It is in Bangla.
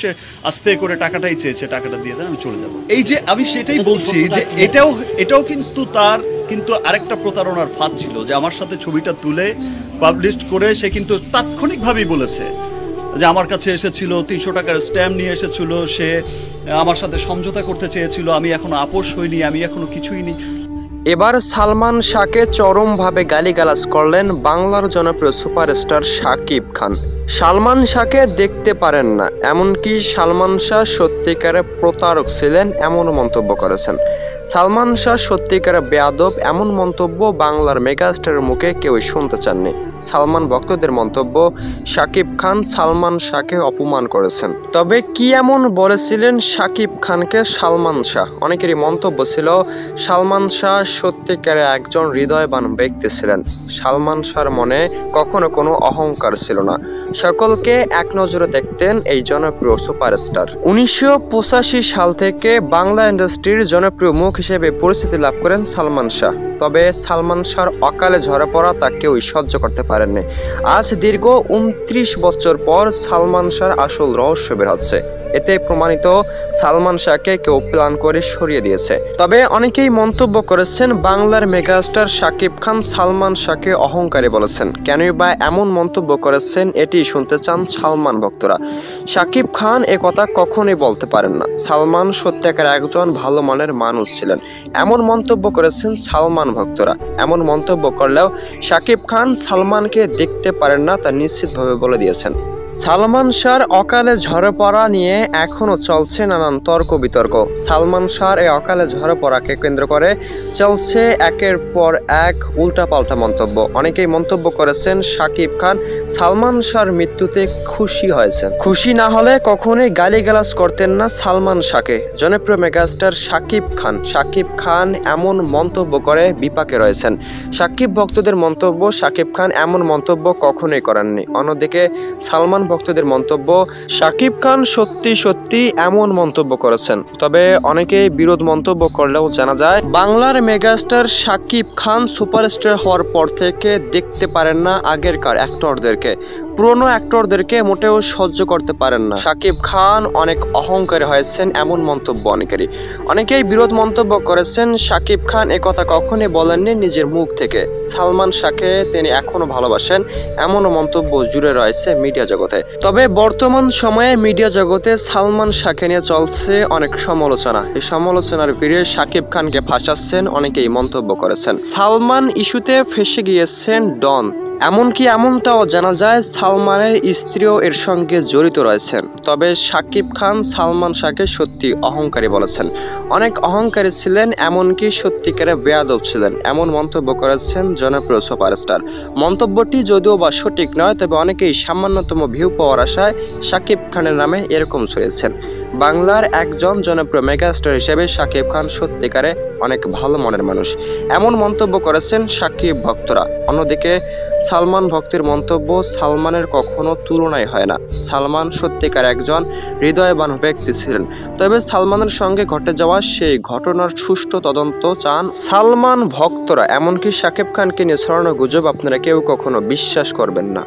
সে আস্তে করে টাকাটাই চেয়েছে, টাকাটা দিয়ে দেন, আমি চলে যাব। এই যে আমি সেটাই বলছি যে এটাও কিন্তু তার কিন্তু আরেকটা প্রতারণার ফাঁদ ছিল, যে আমার সাথে ছবিটা তুলে পাবলিশ করে সে কিন্তু তাৎক্ষণিকভাবেই বলেছে যে আমার কাছে এসেছিল ৩০০ টাকার স্ট্যাম্প নিয়ে এসেছিল, সে আমার সাথে সমঝোতা করতে চেয়েছিল, আমি এখনো আপোষ হইনি, আমি এখনো কিছুই নি। এবার সালমান শাহকে চরমভাবে গালিগালাজ করলেন বাংলার জনপ্রিয় সুপারস্টার শাকিব খান। সালমান শাহকে দেখতে পারেন না, এমনকি সালমান শাহ সত্যিকারে প্রতারক ছিলেন এমন মন্তব্য করেছেন। সালমান শাহ সত্যিকারে বেয়াদব এমন মন্তব্য বাংলার মেগাস্টারের মুখে কেউই শুনতে চাননি। সালমান ভক্তদের মন্তব্য, শাকিব খান সালমান শাহকে অপমান করেছেন। তবে কি এমন বলেছিলেন শাকিব খানকে সালমান শাহ? অনেকেরই মন্তব্য ছিল সালমান শাহ সত্যিকারে একজন হৃদয়বান ব্যক্তি ছিলেন। সালমান শাহর মনে কখনো কোনো অহংকার ছিল না, সকলকে এক নজরে দেখতেন এই জনপ্রিয় সুপারস্টার। 1985 সাল থেকে বাংলা ইন্ডাস্ট্রির জনপ্রিয় মুখ হিসেবে পরিচিতি লাভ করেন সালমান শাহ। তবে সালমান শাহর অকালে ঝরে পড়া তা কেউই সহ্য করতে পারেননি। আজ দীর্ঘ 29 বছর পর সালমান শাহর আসল রহস্য বের হচ্ছে। এতে প্রমাণিত সালমান শাহকে কেউ প্ল্যান করে সরিয়ে দিয়েছে। তবে অনেকেই মন্তব্য করেছেন বাংলার মেগাস্টার শাকিব খান সালমান শাহকে অহংকারী বলেছেন। কেনই বা এমন মন্তব্য করেছেন এটি শুনতে চান সালমান ভক্তরা। শাকিব খান একথা কখনোই বলতে পারেন না। সালমান সত্যিকার একজন ভালো মানের মানুষ ছিলেন এমন মন্তব্য করেছেন সালমান ভক্তরা। এমন মন্তব্য করলেও শাকিব খান সালমানকে দেখতে পারেন না তা নিশ্চিতভাবে বলে দিয়েছেন। সালমান শাহর অকালে ঝরে পড়া নিয়ে এখনো চলছে নানান তর্ক বিতর্ক। সালমান শাহর এই অকালে ঝরে পড়াকে কেন্দ্র করে চলছে একের পর এক উল্টাপাল্টা মন্তব্য। অনেকেই মন্তব্য করেছেন শাকিব খান সালমান শাহর মৃত্যুতে খুশি হয়েছেন। খুশি না হলে কখনোই গালিগালাজ করতেন না সালমান শাহকে। জনপ্রিয় মেগাস্টার শাকিব খান এমন মন্তব্য করে বিপাকে রয়েছেন। শাকিব ভক্তদের মন্তব্য, শাকিব খান এমন মন্তব্য কখনোই করেননি। অন্যদিকে সালমান ভক্তদের মন্তব্য, শাকিব খান সত্যি এমন মন্তব্য করেছেন। তবে অনেকেই বিরোধ মন্তব্য করলেও জানা যায় বাংলার মেগাস্টার শাকিব খান সুপারস্টার হওয়ার পর থেকে দেখতে পারেন না আগেরকার অ্যাক্টরদেরকে, পুরনো অ্যাক্টরদেরকে মোটেও সহ্য করতে পারেন না। শাকিব খান অনেক অহংকারী হয়েছেন এমন মন্তব্য অনেকেই বিরোধ মন্তব্য করেছেন। শাকিব খান একথা কখনোই বলেননি নিজের মুখ থেকে। সালমান শাহকে তিনি এখনো ভালোবাসেন এমনও মন্তব্য জুড়ে রয়েছে মিডিয়া জগতে। তবে বর্তমান সময়ে মিডিয়া জগতে সালমান শাহকে নিয়ে চলছে অনেক সমালোচনা। এই সমালোচনার ভিড়ে শাকিব খানকে ফাঁসাচ্ছেন অনেকেই মন্তব্য করেছেন। সালমান ইস্যুতে ফেঁসে গিয়েছেন ডন, এমনকি এমনটাও জানা যায় সালমানের স্ত্রীও এর সঙ্গে জড়িত রয়েছেন। তবে শাকিব খান সালমান শাহকে সত্যি অহংকারী বলেছেন। অনেক অহংকারী ছিলেন, এমনকি সত্যিকারে বেয়াদব ছিলেন এমন মন্তব্য করেছেন জনপ্রিয় সুপারস্টার। মন্তব্যটি যদিও বা সঠিক নয়, তবে অনেকেই সামান্যতম ভিউ পাওয়ার আশায় শাকিব খানের নামে এরকম ছড়িয়েছেন। বাংলার একজন জনপ্রিয় মেগাস্টার হিসেবে শাকিব খান সত্যিকারে অনেক ভালো মনের মানুষ এমন মন্তব্য করেছেন শাকিব ভক্তরা। অন্যদিকে সালমান ভক্তের মন্তব্য, সালমানের কখনো তুলনাই হয় না। সালমান সত্যিকার একজন হৃদয়বান ব্যক্তি ছিলেন। তবে সালমানের সঙ্গে ঘটে যাওয়া সেই ঘটনার সুষ্ঠু তদন্ত চান সালমান ভক্তরা। এমনকি শাকিব খানকে নিয়ে ছড়ানো গুজব আপনারা কেউ কখনো বিশ্বাস করবেন না।